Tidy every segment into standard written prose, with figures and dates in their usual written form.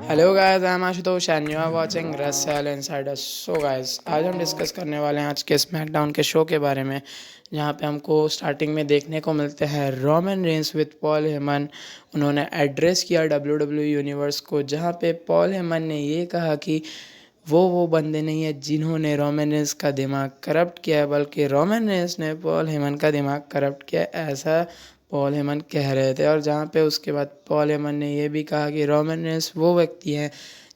Hello guys, I am Ashutosh and you are watching wrestle insiders. So guys, आज हम discuss करने वाले हैं आज के स्मैकडाउन के शो के बारे में, जहां पे हमको स्टार्टिंग में देखने को मिलते हैं Roman Reigns with Paul Heyman. उन्होंने एड्रेस किया डब्ल्यू यूनिवर्स को, जहां पे पॉल हेमन ने ये कहा कि वो बंदे नहीं है जिन्होंने रोमन रेंस का दिमाग करप्ट किया है, बल्कि रोमन रेंस ने पॉल हेमन का दिमाग करप्ट किया है, ऐसा पॉल हेमन कह रहे थे। और जहाँ पे उसके बाद पॉल हेमन ने ये भी कहा कि रोमन रेंस वो व्यक्ति हैं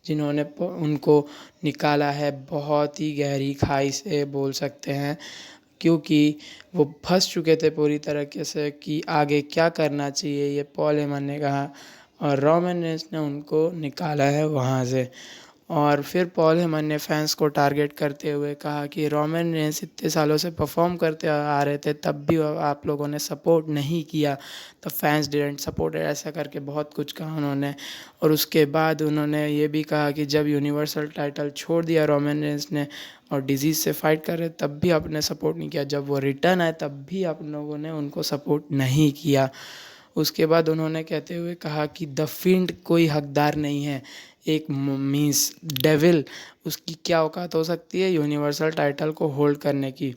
जिन्होंने उनको निकाला है बहुत ही गहरी खाई से, बोल सकते हैं, क्योंकि वो फंस चुके थे पूरी तरीके से कि आगे क्या करना चाहिए, ये पॉल हेमन ने कहा। और रोमन रेंस ने उनको निकाला है वहाँ से। और फिर पॉल हेमन ने फैंस को टारगेट करते हुए कहा कि रोमन रेंस इतने सालों से परफॉर्म करते आ रहे थे, तब भी आप लोगों ने सपोर्ट नहीं किया, तो फैंस डिडंट सपोर्ट, ऐसा करके बहुत कुछ कहा उन्होंने। और उसके बाद उन्होंने ये भी कहा कि जब यूनिवर्सल टाइटल छोड़ दिया रोमन रेंस ने और डिजीज़ से फाइट कर रहे, तब भी आपने सपोर्ट नहीं किया, जब वो रिटर्न आए तब भी आप लोगों ने उनको सपोर्ट नहीं किया। उसके बाद उन्होंने कहते हुए कहा कि द फिंड कोई हकदार नहीं है, एक मीन्स डेविल, उसकी क्या औकात हो सकती है यूनिवर्सल टाइटल को होल्ड करने की,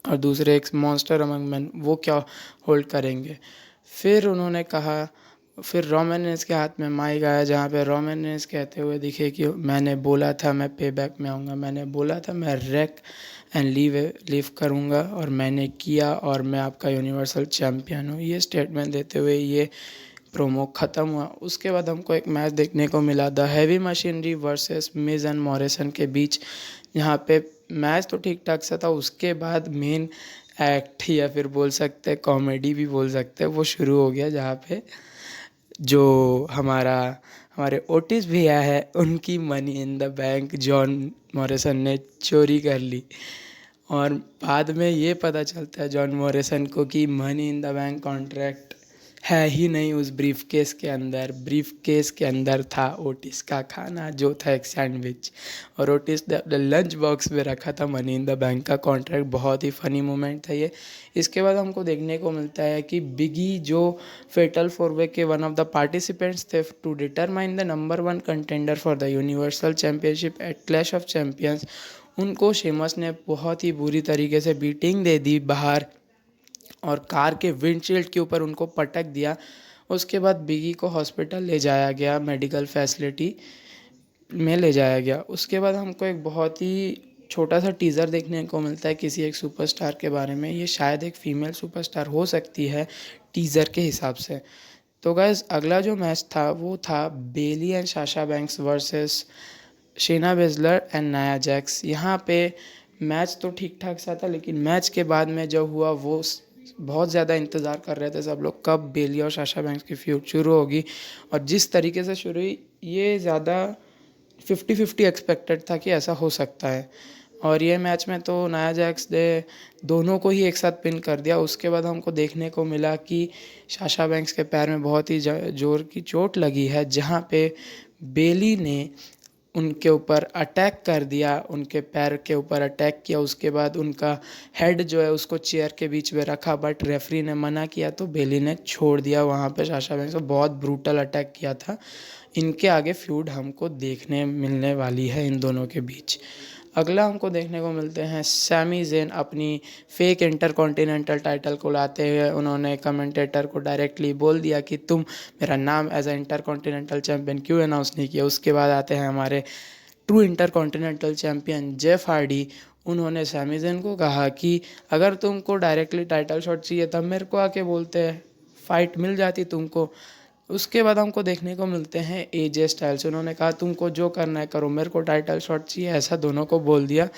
और दूसरे एक मॉन्स्टर अमंग मैन, वो क्या होल्ड करेंगे। फिर उन्होंने कहा, फिर रोमन रेंस के हाथ में माइक आया, जहाँ पे रोमन रेंस कहते हुए दिखे कि मैंने बोला था मैं पे बैक में आऊँगा, मैंने बोला था मैं रैक एंड लीव करूँगा, और मैंने किया, और मैं आपका यूनिवर्सल चैम्पियन हूँ। ये स्टेटमेंट देते हुए ये प्रोमो ख़त्म हुआ। उसके बाद हमको एक मैच देखने को मिला, the heavy machinery versus Mizo and Morrison के बीच, जहाँ पे मैच तो ठीक ठाक सा था। उसके बाद मेन एक्ट, या फिर बोल सकते हैं कॉमेडी भी बोल सकते हैं, वो शुरू हो गया, जहाँ पे जो हमारे ओटिस भैया है, उनकी money in the bank John Morrison ने चोरी कर ली। और बाद में ये पता चलता है जॉन मॉरिसन को कि money in the bank contract है ही नहीं उस ब्रीफ केस के अंदर। ब्रीफ केस के अंदर था ओटिस का खाना, जो था एक सैंडविच, और ओटिस ने अपने लंच बॉक्स में रखा था मनी इन द बैंक का कॉन्ट्रैक्ट। बहुत ही फनी मोमेंट था ये। इसके बाद हमको देखने को मिलता है कि बिगी, जो फेटल फोर वे के वन ऑफ द पार्टिसिपेंट्स थे to determine the number 1 contender for the universal championship at clash of champions, उनको शेमस ने बहुत ही बुरी तरीके से बीटिंग दे दी बाहर, और कार के विंडशील्ड के ऊपर उनको पटक दिया। उसके बाद बिगी को हॉस्पिटल ले जाया गया, मेडिकल फैसिलिटी में ले जाया गया। उसके बाद हमको एक बहुत ही छोटा सा टीज़र देखने को मिलता है किसी एक सुपरस्टार के बारे में। ये शायद एक फीमेल सुपरस्टार हो सकती है टीज़र के हिसाब से। तो गाइस, अगला जो मैच था वो था Bayley and Sasha Banks versus Shayna Baszler and Nia Jax. यहाँ पे मैच तो ठीक ठाक सा था, लेकिन मैच के बाद में जो हुआ वो बहुत ज़्यादा इंतज़ार कर रहे थे सब लोग, कब बेली और साशा बैंक्स की फ्यूड शुरू होगी। और जिस तरीके से शुरू हुई, ये ज़्यादा 50-50 एक्सपेक्टेड था कि ऐसा हो सकता है। और ये मैच में तो नाया जैक्स ने दोनों को ही एक साथ पिन कर दिया। उसके बाद हमको देखने को मिला कि साशा बैंक्स के पैर में बहुत ही जोर की चोट लगी है, जहाँ पे बेली ने उनके ऊपर अटैक कर दिया, उनके पैर के ऊपर अटैक किया। उसके बाद उनका हेड जो है उसको चेयर के बीच में रखा, बट रेफरी ने मना किया, तो बेली ने छोड़ दिया वहाँ पे साशा बैंक्स को। बहुत ब्रूटल अटैक किया था। इनके आगे फ्यूड हमको देखने मिलने वाली है इन दोनों के बीच। अगला हमको देखने को मिलते हैं सैमी ज़ेन अपनी फेक इंटरकॉन्टिनेंटल टाइटल को लाते हुए। उन्होंने कमेंटेटर को डायरेक्टली बोल दिया कि तुम मेरा नाम एज ए इंटरकॉन्टिनेंटल चैम्पियन क्यों अनाउंस नहीं किया। उसके बाद आते हैं हमारे true intercontinental champion Jeff Hardy. उन्होंने सैमी ज़ेन को कहा कि अगर तुमको डायरेक्टली टाइटल शॉट चाहिए तब मेरे को आके बोलते, फाइट मिल जाती तुमको। उसके बाद हमको देखने को मिलते हैं एजे स्टाइल्स। उन्होंने कहा तुमको जो करना है करो, मेरे को टाइटल शॉट चाहिए, ऐसा दोनों को बोल दिया।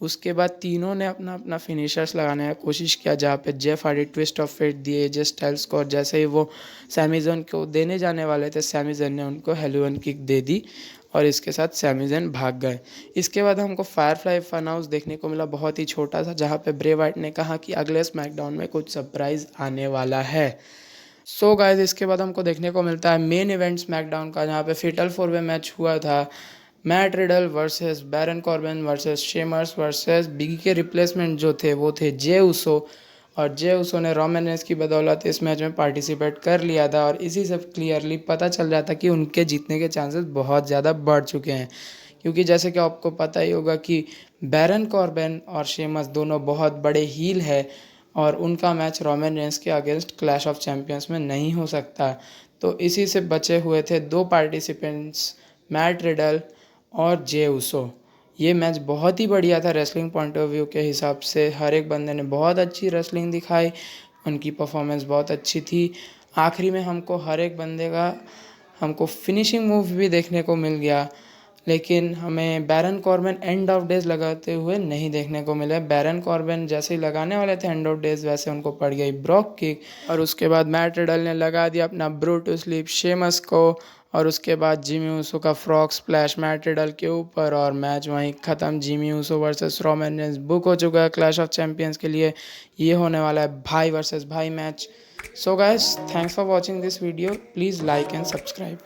उसके बाद तीनों ने अपना अपना फिनिशर्स लगाने का कोशिश किया, जहाँ पे Jeff Hardy twist of fate दिए एजे स्टाइल्स को, और जैसे ही वो सैमी ज़ेन को देने जाने वाले थे, सैमी ज़ेन ने उनको हेलुअन किक दे दी, और इसके साथ सैमी ज़ेन भाग गए। इसके बाद हमको फायरफ्लाई फन हाउस देखने को मिला, बहुत ही छोटा सा, जहाँ पे ब्रे वाइट ने कहा कि अगले स्मैकडाउन में कुछ सरप्राइज़ आने वाला है। सो गाइस, इसके बाद हमको देखने को मिलता है मेन इवेंट स्मैकडाउन का, जहाँ पे फेटल फोर वे मैच हुआ था। Matt Riddle versus Baron Corbin versus Sheamus versus Big E के रिप्लेसमेंट जो थे वो थे जे उसो और जे उसो ने रोमन रेंस की बदौलत इस मैच में पार्टिसिपेट कर लिया था और इसी से क्लियरली पता चल रहा था कि उनके जीतने के चांसेस बहुत ज़्यादा बढ़ चुके हैं, क्योंकि जैसे कि आपको पता ही होगा कि बैरन कॉर्बिन और शेमस दोनों बहुत बड़े हील है और उनका मैच रोमन रेंस के अगेंस्ट क्लैश ऑफ चैंपियंस में नहीं हो सकता। तो इसी से बचे हुए थे दो पार्टिसिपेंट्स, मैट रिडल और जे उसो। ये मैच बहुत ही बढ़िया था रेसलिंग पॉइंट ऑफ व्यू के हिसाब से। हर एक बंदे ने बहुत अच्छी रेसलिंग दिखाई, उनकी परफॉर्मेंस बहुत अच्छी थी। आखिरी में हमको फिनिशिंग मूव भी देखने को मिल गया, लेकिन हमें Baron Corbin end of days लगाते हुए नहीं देखने को मिले। बैरन कॉर्बिन जैसे ही लगाने वाले थे एंड ऑफ डेज, वैसे उनको पड़ गई ब्रॉक किक और उसके बाद मैट रिडल ने लगा दिया अपना ब्रू टू स्लीप शेमस को और उसके बाद जिमी ऊसो का फ्रॉग स्प्लैश मैट रिडल के ऊपर और मैच वहीं ख़त्म। Jimmy Uso versus Roman Reigns book हो चुका है क्लैश ऑफ चैंपियंस के लिए। ये होने वाला है भाई वर्सेस भाई match. So guys, thanks for watching this video, please like and subscribe.